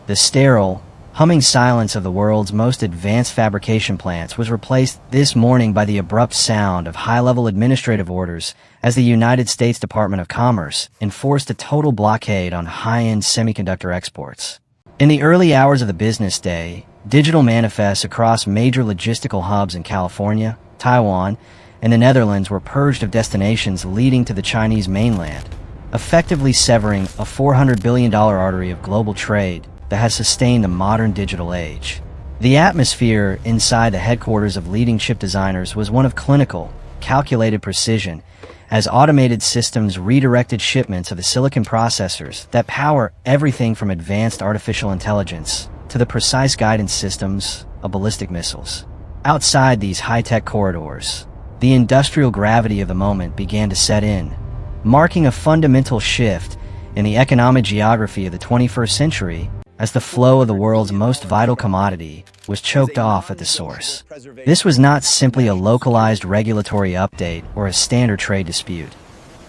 The sterile, humming silence of the world's most advanced fabrication plants was replaced this morning by the abrupt sound of high-level administrative orders as the United States Department of Commerce enforced a total blockade on high-end semiconductor exports. In the early hours of the business day, digital manifests across major logistical hubs in California, Taiwan, and the Netherlands were purged of destinations leading to the Chinese mainland, effectively severing a $400 billion artery of global trade that has sustained the modern digital age. The atmosphere inside the headquarters of leading chip designers was one of clinical, calculated precision, as automated systems redirected shipments of the silicon processors that power everything from advanced artificial intelligence to the precise guidance systems of ballistic missiles. Outside these high-tech corridors, the industrial gravity of the moment began to set in, marking a fundamental shift in the economic geography of the 21st century as the flow of the world's most vital commodity was choked off at the source. This was not simply a localized regulatory update or a standard trade dispute.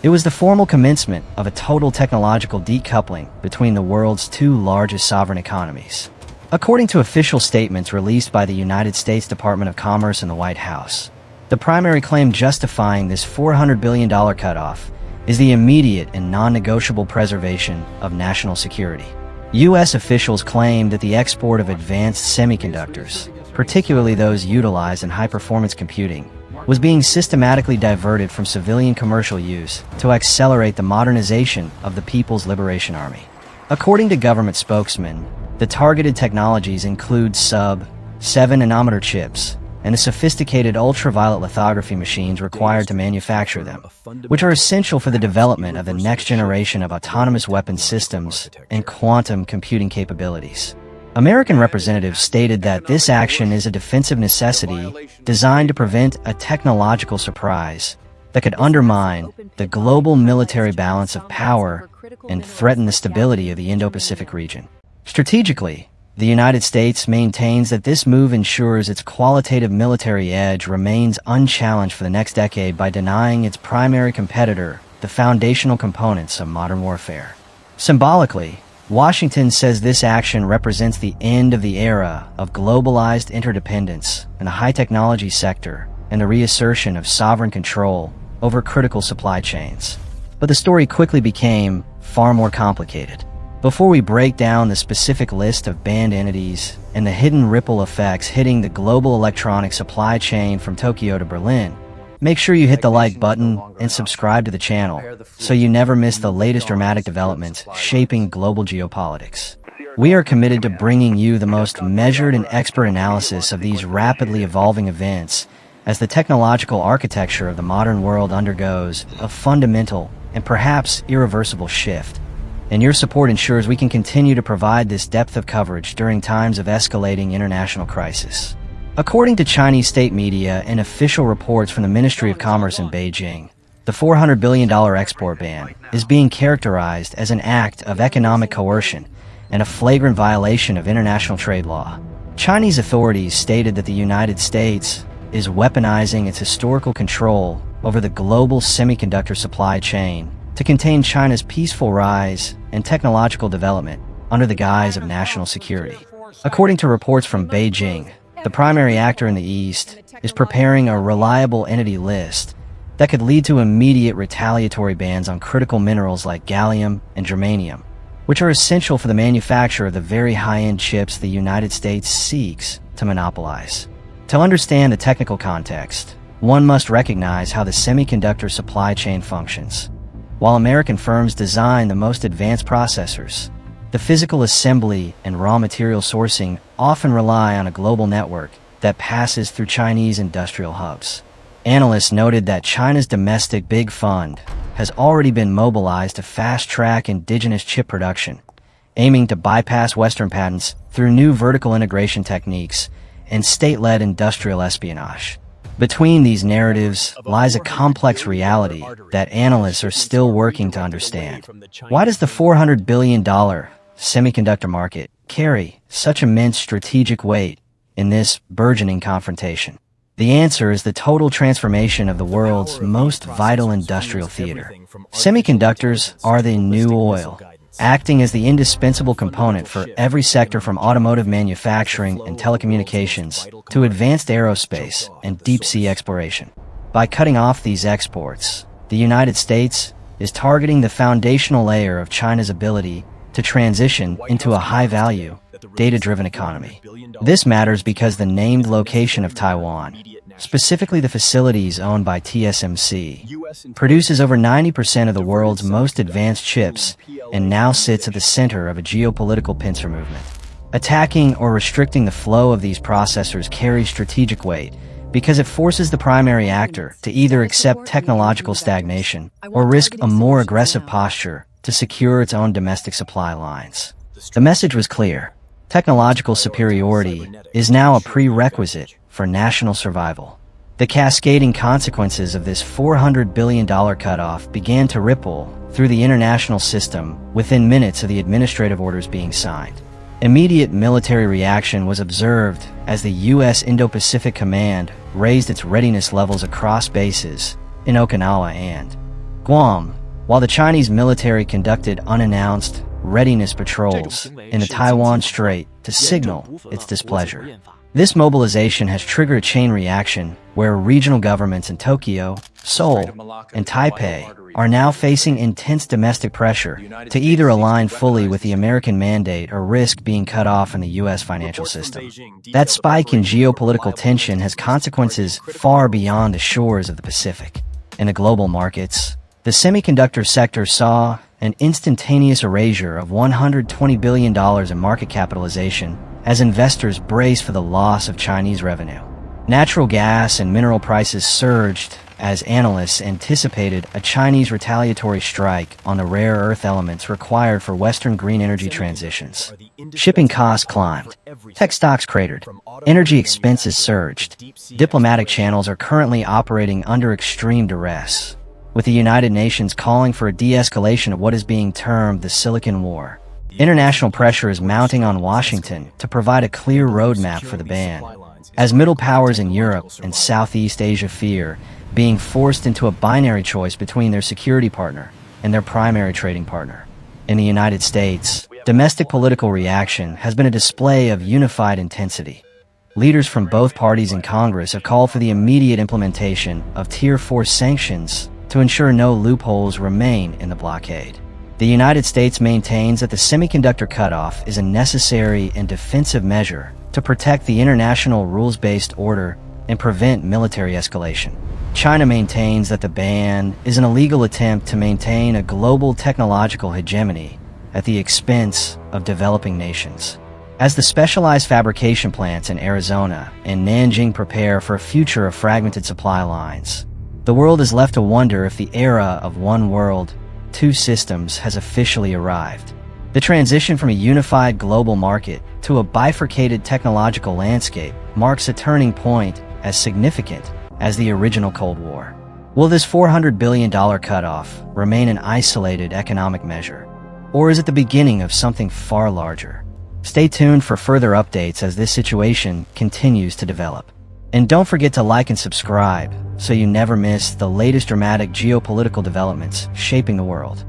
It was the formal commencement of a total technological decoupling between the world's two largest sovereign economies. According to official statements released by the United States Department of Commerce and the White House, the primary claim justifying this $400 billion cutoff is the immediate and non-negotiable preservation of national security. U.S. officials claimed that the export of advanced semiconductors, particularly those utilized in high-performance computing, was being systematically diverted from civilian commercial use to accelerate the modernization of the People's Liberation Army. According to government spokesmen, the targeted technologies include sub-7 nanometer chips and the sophisticated ultraviolet lithography machines required to manufacture them, which are essential for the development of the next generation of autonomous weapons systems and quantum computing capabilities. American representatives stated that this action is a defensive necessity designed to prevent a technological surprise that could undermine the global military balance of power and threaten the stability of the Indo-Pacific region. Strategically, the United States maintains that this move ensures its qualitative military edge remains unchallenged for the next decade by denying its primary competitor the foundational components of modern warfare. Symbolically, Washington says this action represents the end of the era of globalized interdependence in the high-technology sector and the reassertion of sovereign control over critical supply chains. But the story quickly became far more complicated. Before we break down the specific list of banned entities and the hidden ripple effects hitting the global electronic supply chain from Tokyo to Berlin, make sure you hit the like button and subscribe to the channel so you never miss the latest dramatic developments shaping global geopolitics. We are committed to bringing you the most measured and expert analysis of these rapidly evolving events as the technological architecture of the modern world undergoes a fundamental and perhaps irreversible shift. And your support ensures we can continue to provide this depth of coverage during times of escalating international crisis. According to Chinese state media and official reports from the Ministry of Commerce in Beijing, the $400 billion export ban is being characterized as an act of economic coercion and a flagrant violation of international trade law. Chinese authorities stated that the United States is weaponizing its historical control over the global semiconductor supply chain to contain China's peaceful rise and technological development under the guise of national security. According to reports from Beijing, the primary actor in the East is preparing a reliable entity list that could lead to immediate retaliatory bans on critical minerals like gallium and germanium, which are essential for the manufacture of the very high-end chips the United States seeks to monopolize. To understand the technical context, one must recognize how the semiconductor supply chain functions. While American firms design the most advanced processors, the physical assembly and raw material sourcing often rely on a global network that passes through Chinese industrial hubs. Analysts noted that China's domestic big fund has already been mobilized to fast-track indigenous chip production, aiming to bypass Western patents through new vertical integration techniques and state-led industrial espionage. Between these narratives lies a complex reality that analysts are still working to understand. Why does the $400 billion semiconductor market carry such immense strategic weight in this burgeoning confrontation? The answer is the total transformation of the world's most vital industrial theater. Semiconductors are the new oil, acting as the indispensable component for every sector from automotive manufacturing and telecommunications to advanced aerospace and deep-sea exploration. By cutting off these exports, the United States is targeting the foundational layer of China's ability to transition into a high-value, data-driven economy. This matters because the named location of Taiwan, specifically the facilities owned by TSMC, produces over 90% of the world's most advanced chips and now sits at the center of a geopolitical pincer movement. Attacking or restricting the flow of these processors carries strategic weight because it forces the primary actor to either accept technological stagnation or risk a more aggressive posture to secure its own domestic supply lines. The message was clear. Technological superiority is now a prerequisite for national survival. The cascading consequences of this $400 billion cutoff began to ripple through the international system within minutes of the administrative orders being signed. Immediate military reaction was observed as the U.S. Indo-Pacific Command raised its readiness levels across bases in Okinawa and Guam, while the Chinese military conducted unannounced readiness patrols in the Taiwan Strait to signal its displeasure. This mobilization has triggered a chain reaction where regional governments in Tokyo, Seoul, and Taipei are now facing intense domestic pressure to either align fully with the American mandate or risk being cut off in the U.S. financial system. That spike in geopolitical tension has consequences far beyond the shores of the Pacific. In the global markets, the semiconductor sector saw an instantaneous erasure of $120 billion in market capitalization as investors brace for the loss of Chinese revenue. Natural gas and mineral prices surged as analysts anticipated a Chinese retaliatory strike on the rare earth elements required for Western green energy transitions. Shipping costs climbed. Tech stocks cratered. Energy expenses surged. Diplomatic channels are currently operating under extreme duress, with the United Nations calling for a de-escalation of what is being termed the Silicon War. International pressure is mounting on Washington to provide a clear roadmap for the ban, as middle powers in Europe and Southeast Asia fear being forced into a binary choice between their security partner and their primary trading partner. In the United States, domestic political reaction has been a display of unified intensity. Leaders from both parties in Congress have called for the immediate implementation of Tier 4 sanctions to ensure no loopholes remain in the blockade. The United States maintains that the semiconductor cutoff is a necessary and defensive measure to protect the international rules-based order and prevent military escalation. China maintains that the ban is an illegal attempt to maintain a global technological hegemony at the expense of developing nations. As the specialized fabrication plants in Arizona and Nanjing prepare for a future of fragmented supply lines, the world is left to wonder if the era of one world, two systems has officially arrived. The transition from a unified global market to a bifurcated technological landscape marks a turning point as significant as the original Cold War. Will this $400 billion cutoff remain an isolated economic measure, or is it the beginning of something far larger? Stay tuned for further updates as this situation continues to develop. And don't forget to like and subscribe so you never miss the latest dramatic geopolitical developments shaping the world.